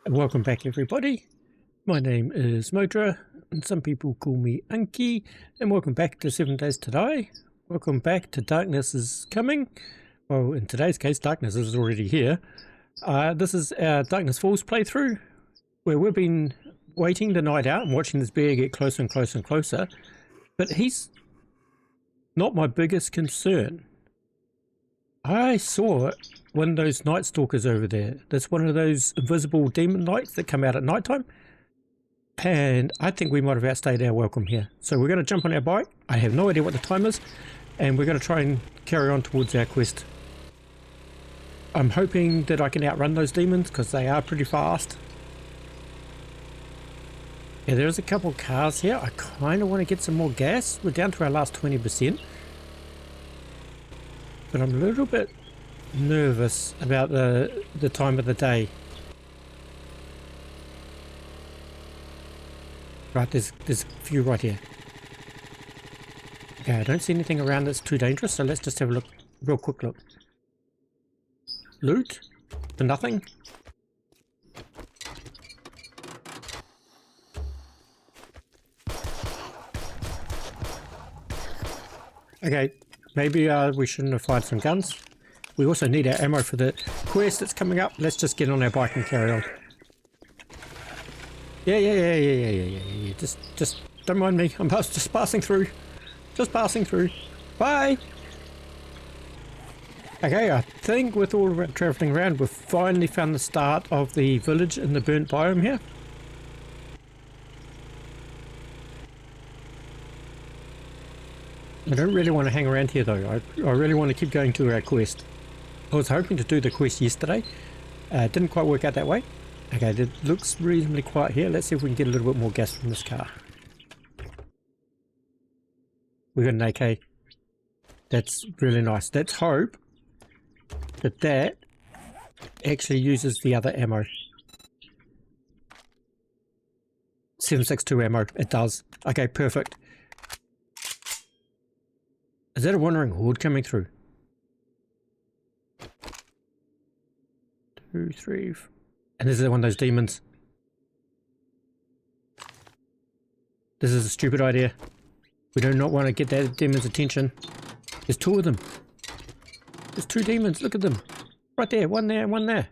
Welcome back, everybody. My name is Modra, and some people call me Unky, and welcome back to 7 Days to Die. Welcome back to Darkness is Coming. Well, in today's case, Darkness is already here. This is our Darkness Falls playthrough, where we've been waiting the night out and watching this bear get closer and closer and closer, but he's not my biggest concern. I saw one of those night stalkers over there. That's one of those invisible demon lights that come out at night time. And I think we might have outstayed our welcome here. So we're going to jump on our bike. I have no idea what the time is. And we're going to try and carry on towards our quest. I'm hoping that I can outrun those demons because they are pretty fast. Yeah, there's a couple of cars here. I kind of want to get some more gas. We're down to our last 20%. But I'm a little bit nervous about the time of the day. Right, there's a few right here. Okay, I don't see anything around that's too dangerous, so let's just have a look, real quick look. Loot? For nothing? Okay, maybe we shouldn't have fired some guns. We also need our ammo for the quest that's coming up. Let's just get on our bike and carry on. Yeah. Just don't mind me. I'm just passing through. Just passing through. Bye! Okay, I think with all of our travelling around, we've finally found the start of the village in the burnt biome here. I don't really want to hang around here though. I really want to keep going to our quest. I was hoping to do the quest yesterday. Didn't quite work out that way. Okay, it looks reasonably quiet here. Let's see if we can get a little bit more gas from this car. We got an AK. That's really nice. Let's hope that that actually uses the other ammo. 7.62 ammo. It does. Okay, perfect. Is that a wandering horde coming through? 2, 3, and this is one of those demons. This is a stupid idea. We do not want to get that demon's attention. There's two of them. There's two demons. Look at them. Right there. One there and one there.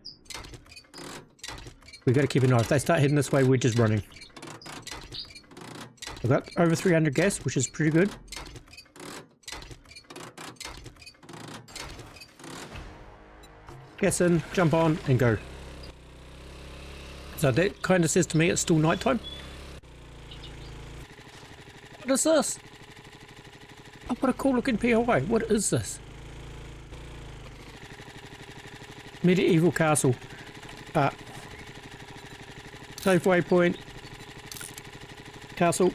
We've got to keep an eye. If they start heading this way, we're just running. I've got over 300 gas, which is pretty good. Gas in, jump on, and go. So that kind of says to me it's still nighttime. What is this? Oh, what a cool looking POI. What is this? Medieval castle. Safe waypoint. Castle.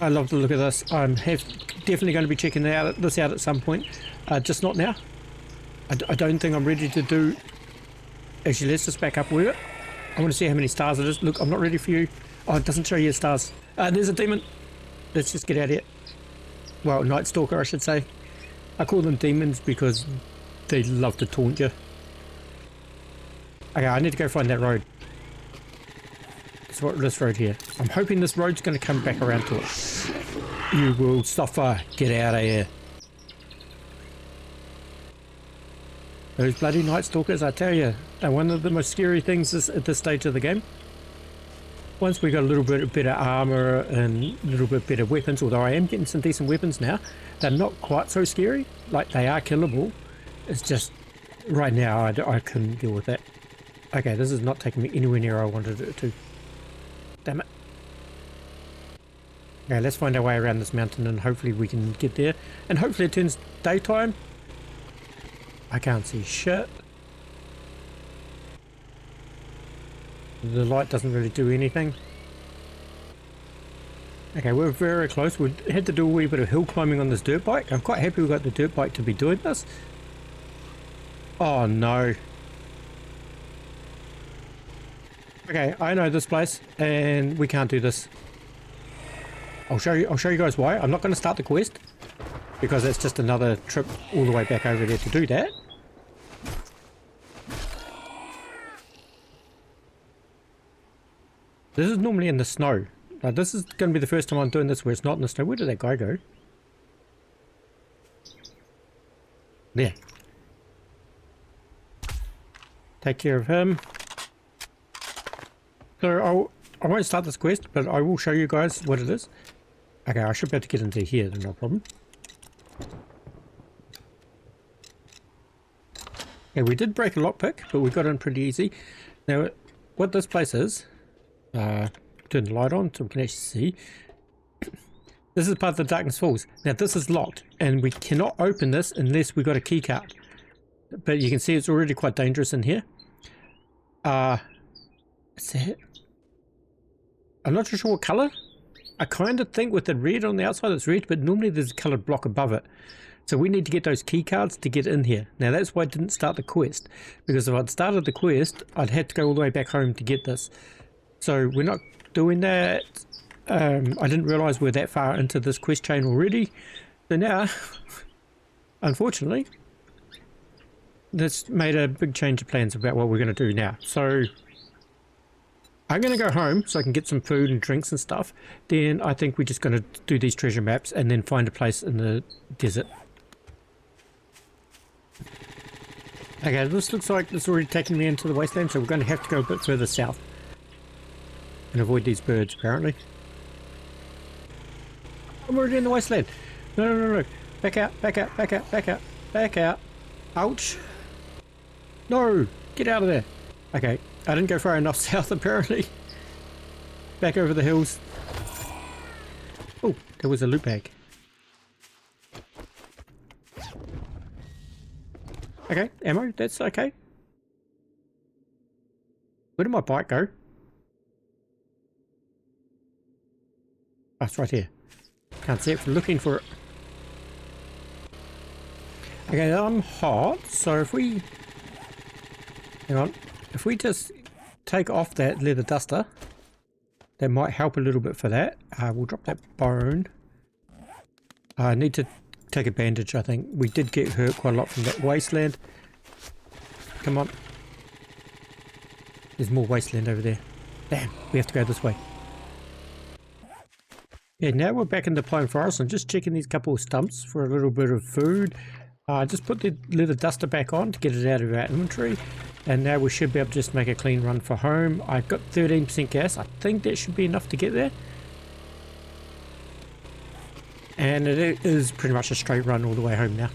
I love the look of this. I'm definitely going to be checking this out at some point. Just not now. I don't think I'm ready to do... Actually, let's just back up with it. I want to see how many stars it is. Look, I'm not ready for you. Oh, it doesn't show you the stars. There's a demon. Let's just get out of here. Well, Night Stalker, I should say. I call them demons because they love to taunt you. Okay, I need to go find that road. This road here. I'm hoping this road's going to come back around to it. You will suffer. Get out of here. Those bloody Night Stalkers, I tell you, are one of the most scary things at this stage of the game. Once we got a little bit better armor and a little bit better weapons, although I am getting some decent weapons now, they're not quite so scary. Like, they are killable. It's just, right now, I couldn't deal with that. Okay, this is not taking me anywhere near where I wanted it to. Damn it. Okay, let's find our way around this mountain and hopefully we can get there. And hopefully it turns daytime. I can't see shit. The light doesn't really do anything. Okay, we're very close. We had to do a wee bit of hill climbing on this dirt bike. I'm quite happy we got the dirt bike to be doing this. Oh no. Okay, I know this place and we can't do this. I'll show you guys why. I'm not going to start the quest because it's just another trip all the way back over there to do that. This is normally in the snow. Like, this is going to be the first time I'm doing this where it's not in the snow. Where did that guy go? There. Take care of him. So I won't start this quest, but I will show you guys what it is. Okay, I should be able to get into here, then no problem. Yeah, we did break a lockpick, but we got in pretty easy. Now, what this place is, turn the light on so we can actually see. This is part of the Darkness Falls. Now, this is locked, and we cannot open this unless we got a key card. But you can see it's already quite dangerous in here. Is that? I'm not sure what color. I kind of think with the red on the outside it's red, but normally there's a colored block above it. So we need to get those key cards to get in here. Now that's why I didn't start the quest, because if I'd started the quest, I'd had to go all the way back home to get this. So we're not doing that. I didn't realize we're that far into this quest chain already. So now, unfortunately, this made a big change of plans about what we're going to do now. So I'm going to go home so I can get some food and drinks and stuff. Then I think we're just going to do these treasure maps and then find a place in the desert. Okay, this looks like it's already taking me into the wasteland, so we're going to have to go a bit further south and avoid these birds, apparently. I'm already in the wasteland. No. Back out, back out, back out, back out, back out. Ouch. No, get out of there. Okay, I didn't go far enough south, apparently. Back over the hills. Oh, there was a loot bag. Okay, ammo, that's okay. Where did my bike go? Oh, it's right here. Can't see it for looking for it. Okay, I'm hot, so if we... Hang on. If we just take off that leather duster, that might help a little bit for that. We'll drop that bone. I need to take a bandage, I think. We did get hurt quite a lot from that wasteland. Come on. There's more wasteland over there. Damn, we have to go this way. Yeah, now we're back in the pine forest. I'm just checking these couple of stumps for a little bit of food. Just put the leather duster back on to get it out of our inventory. And now we should be able to just make a clean run for home. I've got 13% gas. I think that should be enough to get there. And it is pretty much a straight run all the way home now.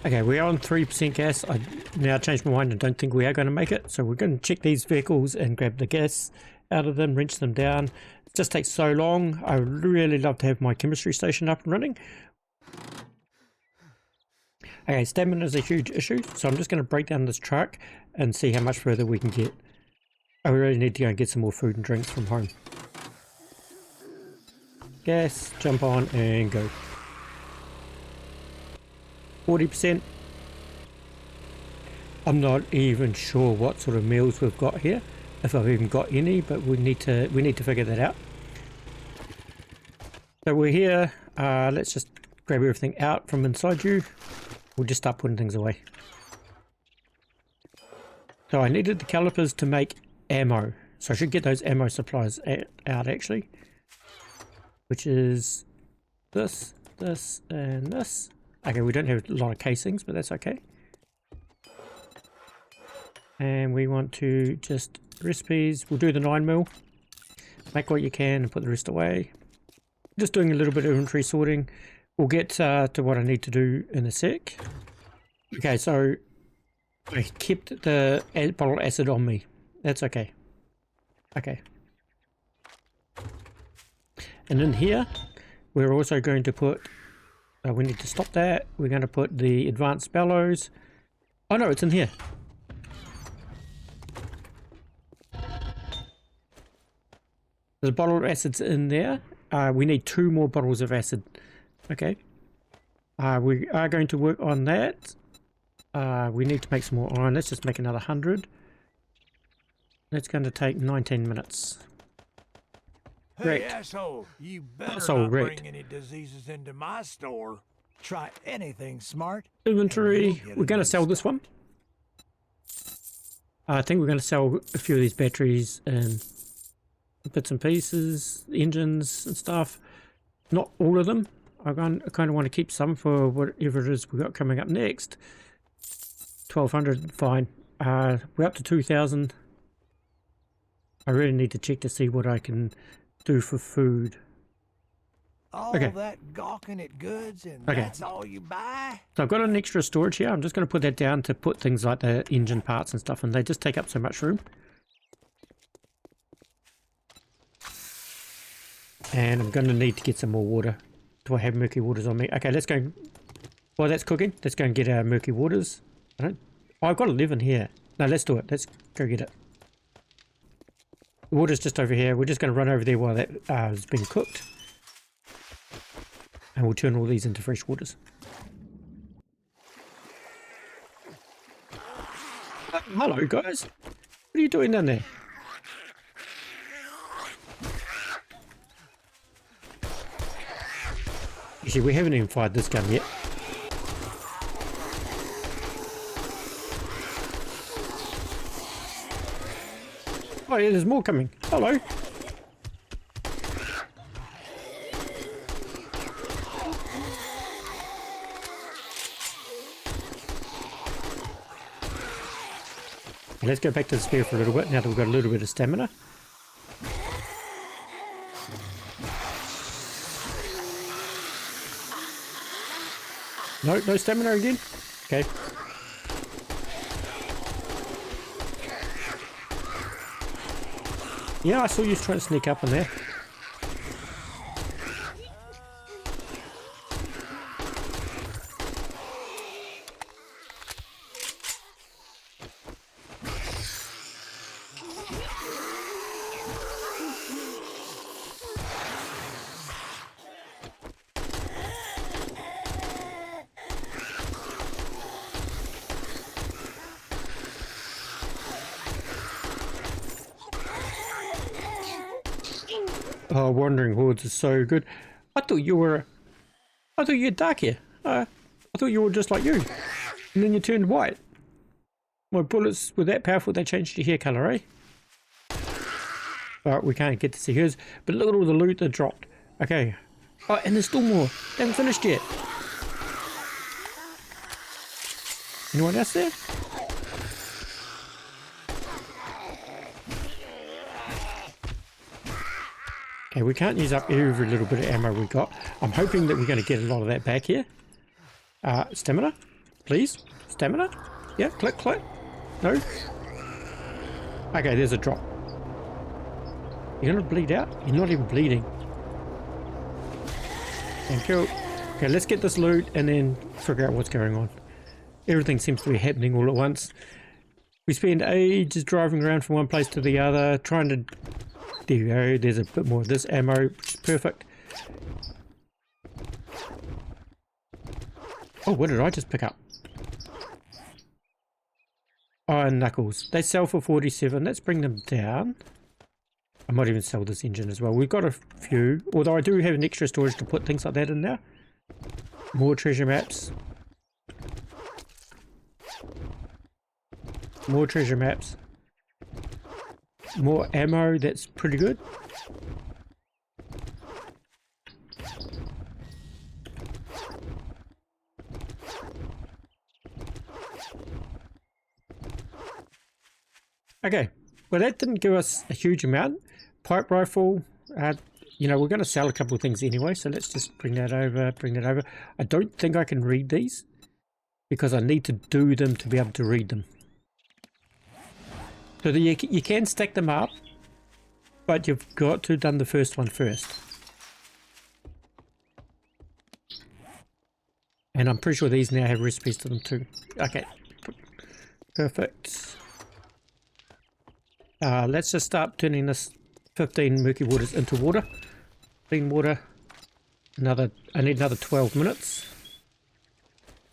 Okay, we're on 3% gas. I now changed my mind and don't think we are going to make it. So we're going to check these vehicles and grab the gas out of them, wrench them down. It just takes so long. I would really love to have my chemistry station up and running. Okay, stamina is a huge issue, so I'm just going to break down this truck and see how much further we can get. I really need to go and get some more food and drinks from home. Gas, jump on and go. 40%. I'm not even sure what sort of meals we've got here, if I've even got any, but we need to figure that out. So we're here. Let's just grab everything out from inside you. We'll just start putting things away. So I needed the calipers to make ammo. So I should get those ammo supplies out actually. Which is this, this, and this. Okay, we don't have a lot of casings, but that's okay. And we want to just recipes. We'll do the 9mm. Make what you can and put the rest away. Just doing a little bit of inventory sorting. We'll get to what I need to do in a sec. Okay, so I kept the bottled acid on me. That's okay. Okay. And in here, we're also going to put... we need to stop that. We're going to put the advanced bellows. Oh no, it's in here. The bottled acid's in there. We need 2 more bottles of acid. Okay. We are going to work on that. We need to make some more iron. Let's just make another 100. That's going to take 19 minutes. Great. Hey, asshole, you better Asshole, not great. bring any diseases into my store. Try anything smart. Inventory. We're going to sell this one. I think we're going to sell a few of these batteries and bits and pieces, engines and stuff. Not all of them. I kind of want to keep some for whatever it is we got coming up next. 1200, fine. We're up to 2000. I really need to check to see what I can do for food. All that gawking at goods and that's all you buy? So I've got an extra storage here. I'm just going to put that down to put things like the engine parts and stuff, and they just take up so much room. And I'm going to need to get some more water. Do I have murky waters on me? Okay, let's go. While that's cooking, let's go and get our murky waters. I've got 11 here. No, let's do it. Let's go get it. The water's just over here. We're just going to run over there while that is being cooked. And we'll turn all these into fresh waters. Hello, guys. What are you doing down there? You see, we haven't even fired this gun yet. Oh yeah, there's more coming. Hello. Let's go back to the spear for a little bit now that we've got a little bit of stamina. No stamina again? Okay. Yeah, I saw you trying to sneak up in there. Oh, Wandering Hordes is so good. I thought you were dark here. I thought you were just like you. And then you turned white. My bullets were that powerful they changed your hair colour, eh? Alright, we can't get to see hers. But look at all the loot that dropped. Okay. Oh, and there's still more. They haven't finished yet. Anyone else there? Okay, we can't use up every little bit of ammo we got. I'm hoping that we're going to get a lot of that back here. Stamina, please. Stamina. Yeah, click, click. No. Okay, there's a drop. You're going to bleed out? You're not even bleeding. Thank you. Okay, let's get this loot and then figure out what's going on. Everything seems to be happening all at once. We spend ages driving around from one place to the other, trying to... There you go, there's a bit more of this ammo, which is perfect. Oh, what did I just pick up? Iron knuckles. They sell for 47. Let's bring them down. I might even sell this engine as well. We've got a few, although I do have an extra storage to put things like that in there. More treasure maps. More treasure maps. More ammo, that's pretty good. Okay, well that didn't give us a huge amount. Pipe rifle, you know, we're going to sell a couple of things anyway, so let's just bring that over, bring that over. I don't think I can read these because I need to do them to be able to read them. So you can stack them up, but you've got to have done the first one first. And I'm pretty sure these now have recipes to them too. Okay, perfect. Let's just start turning this 15 murky waters into water. Clean water. I need another 12 minutes.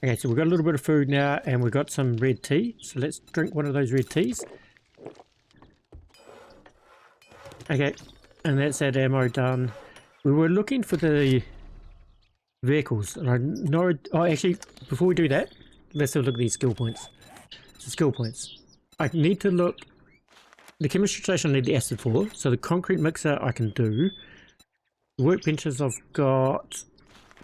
Okay, so we've got a little bit of food now, and we've got some red tea. So let's drink one of those red teas. Okay, and that's that ammo done. We were looking for the vehicles, and I know... Oh, actually, before we do that, let's have a look at these skill points. So skill points. I need to look. The chemistry station I need the acid for, so the concrete mixer I can do. The workbenches I've got.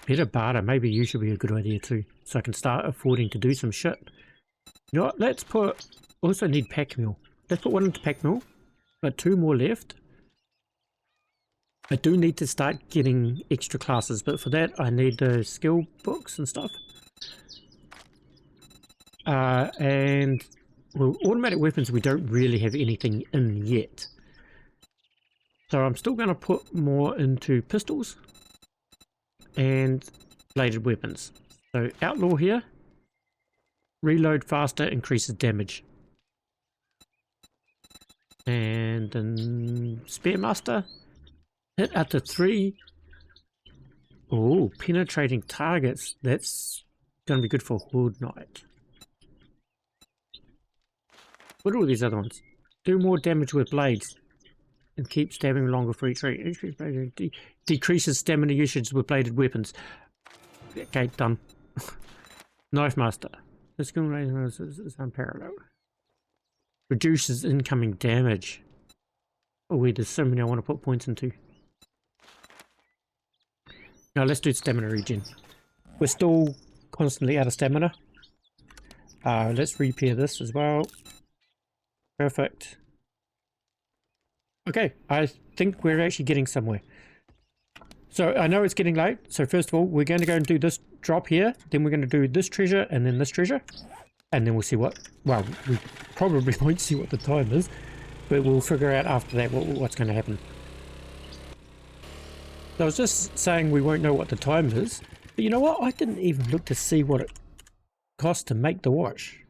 Better barter, maybe you should be a good idea too, so I can start affording to do some shit. You know what, let's put, also need pack mill. Let's put one into pack mill, got 2 more left. I do need to start getting extra classes, but for that I need the skill books and stuff. And well, automatic weapons we don't really have anything in yet. So I'm still going to put more into pistols and bladed weapons. So outlaw here, reload faster, increases damage. And then spearmaster, hit up to 3. Oh, penetrating targets, that's going to be good for Horde Knight. What are all these other ones? Do more damage with blades and keep stabbing longer for each rate. Decreases stamina usage with bladed weapons. Okay, done. Knife master. This skill is unparalleled. Reduces incoming damage. Oh wait, there's so many I want to put points into. Now let's do stamina regen. We're still constantly out of stamina. Let's repair this as well. Perfect. Okay, I think we're actually getting somewhere. So I know it's getting late, so first of all we're going to go and do this drop here, then we're going to do this treasure and then this treasure, and then we'll see what, well, we probably won't see what the time is, but we'll figure out after that what's going to happen. So I was just saying we won't know what the time is, but you know what, I didn't even look to see what it cost to make the watch.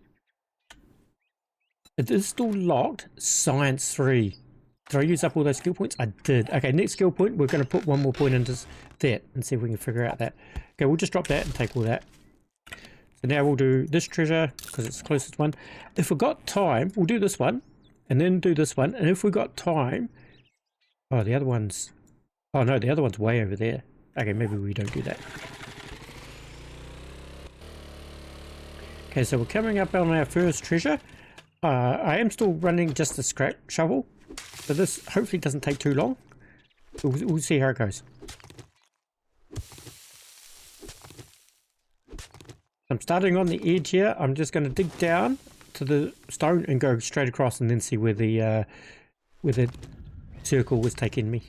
It is still locked. Science 3. Did I use up all those skill points? I did. Okay, next skill point, we're going to put one more point into that and see if we can figure out that. Okay, we'll just drop that and take all that. So now we'll do this treasure because it's the closest one. If we've got time, we'll do this one and then do this one. And if we've got time... Oh, the other one's... Oh no, the other one's way over there. Okay, maybe we don't do that. Okay, so we're coming up on our first treasure. I am still running just the scrap shovel, so this hopefully doesn't take too long. We'll see how it goes. I'm starting on the edge here. I'm just going to dig down to the stone and go straight across and then see where the circle was taking me.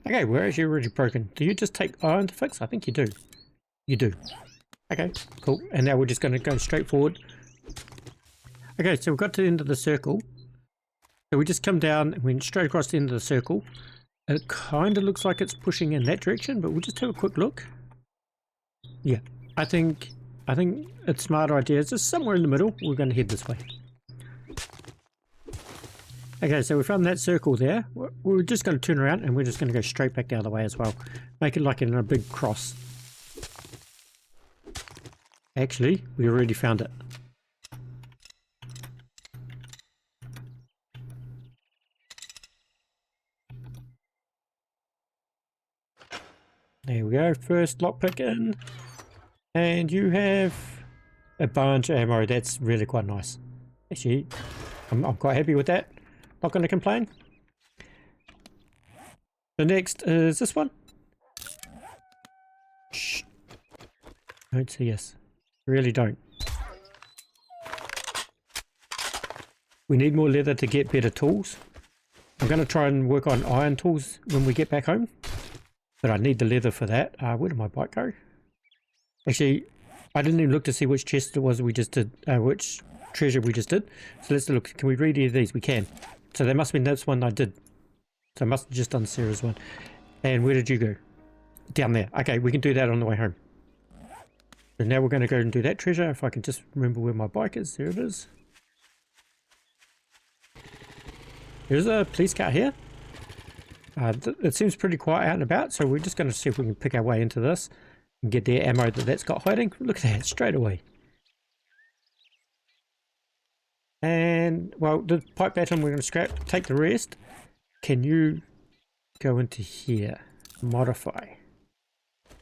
Okay, we're actually already broken. Do you just take iron to fix? I think you do. You do. Okay, cool. And now we're just going to go straight forward. Okay, so we've got to the end of the circle. So we just come down and went straight across the end of the circle. It kind of looks like it's pushing in that direction, but we'll just have a quick look. Yeah, I think it's a smarter idea. It's just somewhere in the middle. We're going to head this way. Okay, so we found that circle there. We're just going to turn around and we're just going to go straight back the other way as well. Make it like in a big cross. Actually, we already found it. There we go, first lockpick in. And you have a bunch of ammo. That's really quite nice. Actually, I'm quite happy with that. Not going to complain. The next is this one. Shh. Don't see us. Really don't. We need more leather to get better tools. I'm going to try and work on iron tools when we get back home. But I need the leather for that. Where did my bike go? Actually, I didn't even look to see which chest it was we just did. Which treasure we just did. So let's look. Can we read any of these? We can. So there must have been this one I did. So I must have just done Sarah's one. And where did you go? Down there. Okay, we can do that on the way home. So now we're going to go and do that treasure. If I can just remember where my bike is. There it is. There's a police car here. It seems pretty quiet out and about. So we're just going to see if we can pick our way into this. And get the ammo that's got hiding. Look at that, straight away. And, well, the pipe baton we're going to scrap, take the rest. can you go into here? Modify.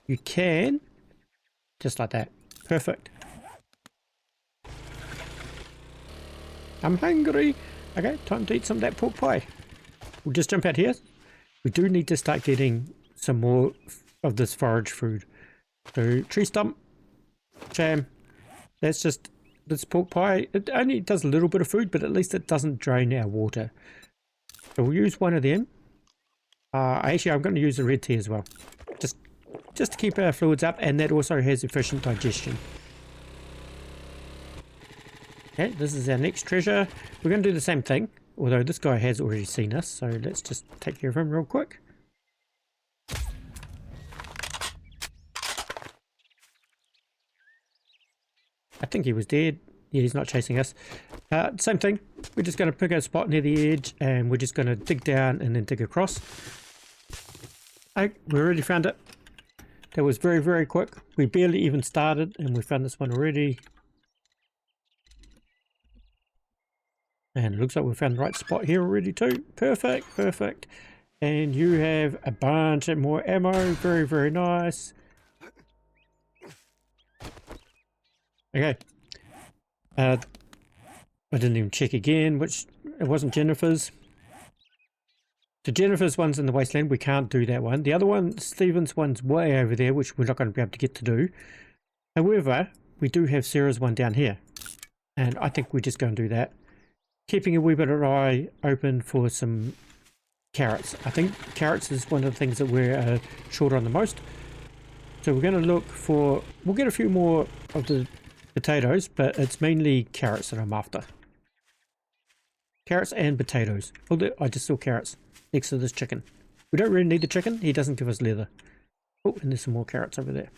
You can. Just like that. Perfect. I'm hungry. Okay, time to eat some of that pork pie. We'll just jump out here. We do need to start getting some more of this forage food. So tree stump, jam. That's just this pork pie. It only does a little bit of food, but at least it doesn't drain our water. So we'll use one of them. Actually, I'm going to use the red tea as well. Just to keep our fluids up, and that also has efficient digestion. Okay, this is our next treasure. We're going to do the same thing, although this guy has already seen us, so let's just take care of him real quick. I think he was dead. Yeah, he's not chasing us. Same thing. We're just going to pick a spot near the edge, and we're just going to dig down and then dig across. Oh, we already found it. That was very, very quick. We barely even started, and we found this one already. And it looks like we found the right spot here already too. Perfect, perfect. And you have a bunch of more ammo. Very, very nice. Okay. I didn't even check again, which it wasn't Jennifer's. So Jennifer's one's in the wasteland. We can't do that one. The other one, Stephen's one's way over there, which we're not going to be able to get to do. However, we do have Sarah's one down here. And I think we're just going to do that. Keeping a wee bit of an eye open for some carrots. I think carrots is one of the things that we're short on the most. So we're going to look for... We'll get a few more of the potatoes, but it's mainly carrots that I'm after. Carrots and potatoes. Although I just saw carrots next to this chicken. We don't really need the chicken. He doesn't give us leather. Oh, and there's some more carrots over there.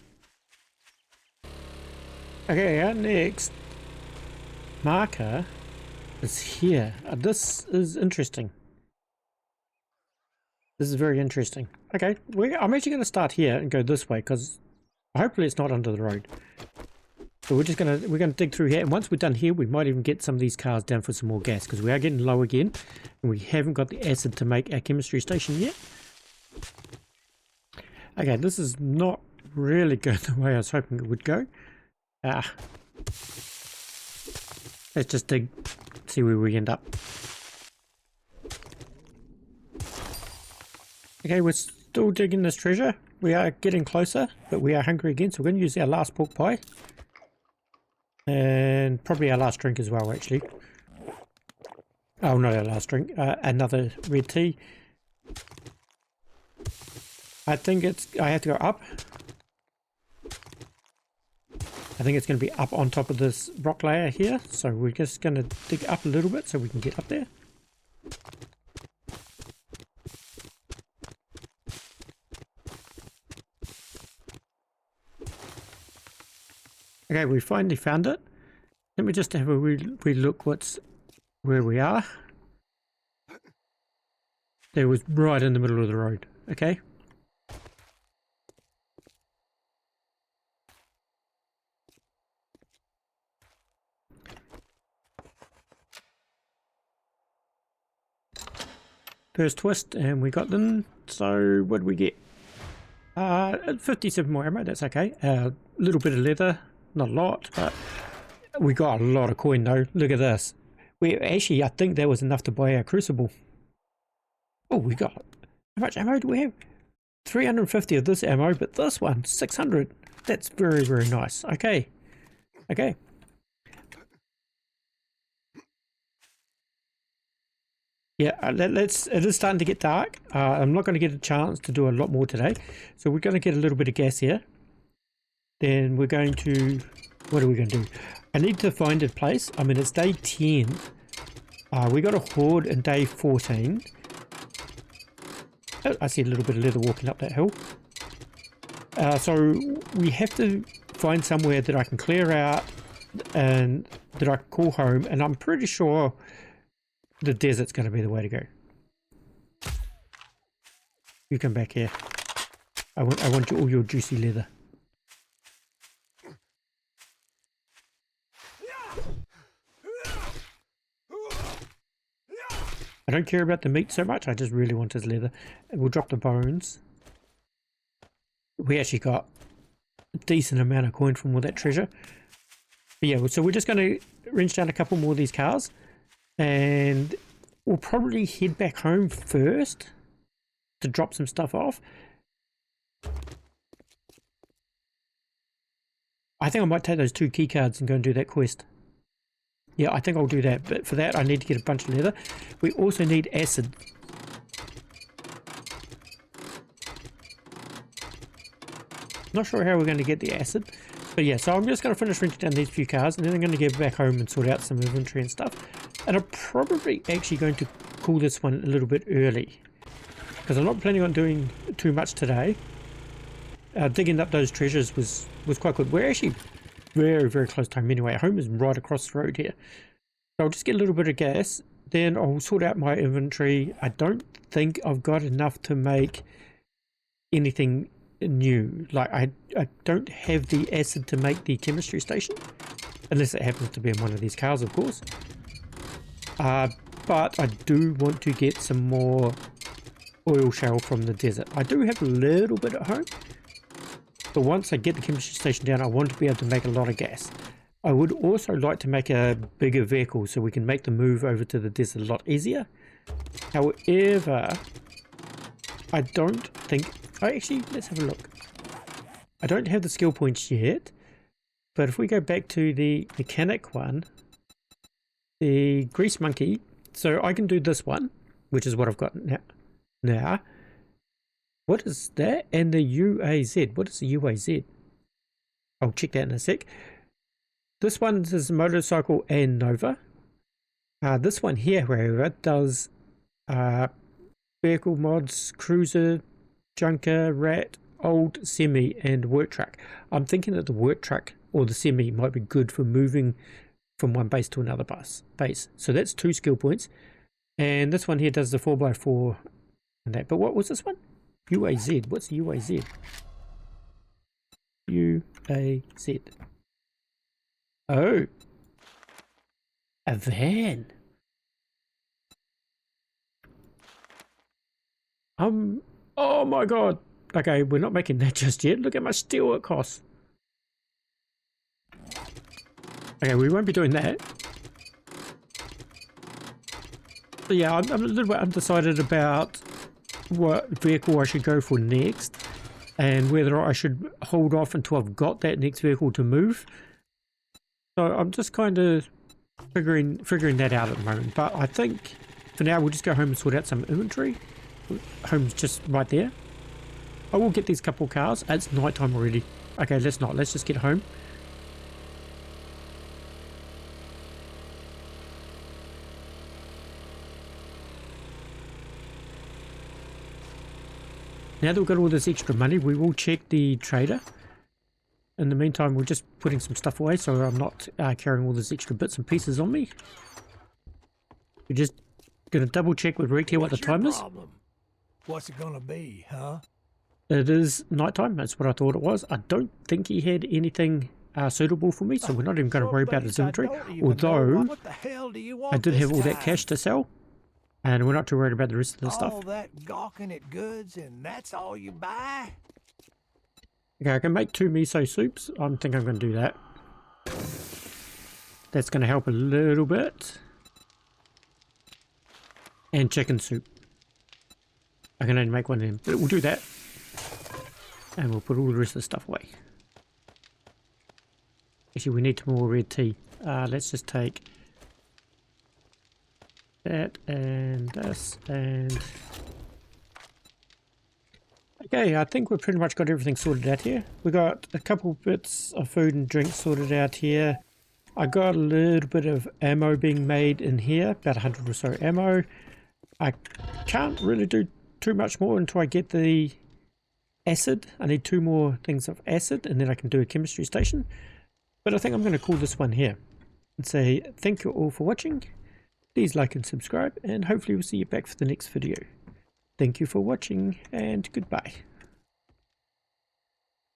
Okay, our next marker is here. This is interesting. This is very interesting. Okay, I'm actually going to start here and go this way because hopefully it's not under the road. So we're gonna dig through here, and once we're done here, we might even get some of these cars down for some more gas because we are getting low again, and we haven't got the acid to make our chemistry station yet. Okay, this is not really going the way I was hoping it would go. Let's just dig, see where we end up. Okay, we're still digging this treasure. We are getting closer, but we are hungry again, so we're going to use our last pork pie. And probably our last drink as well, actually. Oh, not our last drink. Another red tea. I think I have to go up. I think it's going to be up on top of this rock layer here. So we're just going to dig up a little bit so we can get up there. Okay, we finally found it. Let me just have a wee look where we are. It was right in the middle of the road. Okay. First twist, and we got them. So what did we get? 57 more ammo. That's okay. A little bit of leather. Not a lot, but we got a lot of coin though. Look at this. I think that was enough to buy our crucible. Oh, we got, how much ammo do we have? 350 of this ammo, but this one, 600. That's very, very nice. Okay. Okay. Yeah, it is starting to get dark. I'm not going to get a chance to do a lot more today. So we're going to get a little bit of gas here. Then we're going to, what are we going to do? I need to find a place. I mean, it's day 10. We got a horde in day 14. Oh, I see a little bit of leather walking up that hill. So we have to find somewhere that I can clear out and that I can call home. And I'm pretty sure the desert's going to be the way to go. You come back here. I want all your juicy leather. I don't care about the meat so much. I just really want his leather. We'll drop the bones. We actually got a decent amount of coin from all that treasure. But yeah, so we're just going to wrench down a couple more of these cows. And we'll probably head back home first to drop some stuff off. I think I might take those 2 key cards and go and do that quest. Yeah, I think I'll do that. But for that, I need to get a bunch of leather. We also need acid. Not sure how we're going to get the acid. But yeah, so I'm just going to finish wrenching down these few cars. And then I'm going to get back home and sort out some inventory and stuff. And I'm probably actually going to call this one a little bit early. Because I'm not planning on doing too much today. Digging up those treasures was quite good. We're actually very, very close to home anyway. Home is right across the road here. So I'll just get a little bit of gas. Then I'll sort out my inventory. I don't think I've got enough to make anything new. Like I don't have the acid to make the chemistry station. Unless it happens to be in one of these cars, of course. But I do want to get some more oil shale from the desert. I do have a little bit at home. But once I get the chemistry station down, I want to be able to make a lot of gas. I would also like to make a bigger vehicle so we can make the move over to the desert a lot easier. However, I don't think... Oh, actually, let's have a look. I don't have the skill points yet. But if we go back to the mechanic one, the grease monkey, so I can do this one, which is what I've got now. What is that? And the UAZ. What is the UAZ? I'll check that in a sec. This one is motorcycle and Nova. This one here, however, does vehicle mods, cruiser, junker, rat, old semi, and work truck. I'm thinking that the work truck or the semi might be good for moving from one base to another base. So that's 2 skill points. And this one here does the 4x4 and that. But what was this one? UAZ. What's UAZ? UAZ. Oh. A van. Oh my god. Okay, we're not making that just yet. Look how much steel it costs. Okay, we won't be doing that. But yeah, I'm a little bit undecided about what vehicle I should go for next and whether I should hold off until I've got that next vehicle to move. So I'm just kind of figuring that out at the moment. But I think for now we'll just go home and sort out some inventory. Home's just right there. I will get these couple cars. It's night time already. Okay, let's not. Let's just get home. Now that we've got all this extra money, we will check the trader. In the meantime, we're just putting some stuff away so I'm not carrying all these extra bits and pieces on me. We're just going to double check with Rick here what the time is. What's it going to be, huh? It is nighttime. That's what I thought it was. I don't think he had anything suitable for me, so we're not even going to worry about his inventory. Although, I did have all that cash to sell. And we're not too worried about the rest of the stuff. All that gawking at goods and that's all you buy? Okay, I can make 2 miso soups. I think I'm going to do that. That's going to help a little bit. And chicken soup. I can only make 1 of them, but we'll do that. And we'll put all the rest of the stuff away. Actually, we need some more red tea. Let's just take that and this and... Okay, I think we've pretty much got everything sorted out here. We got a couple bits of food and drink sorted out here. I got a little bit of ammo being made in here, about 100 or so ammo. I can't really do too much more until I get the acid. I need 2 more things of acid and then I can do a chemistry station. But I think I'm going to call this one here and say thank you all for watching. Please like and subscribe, and hopefully we'll see you back for the next video. Thank you for watching, and goodbye.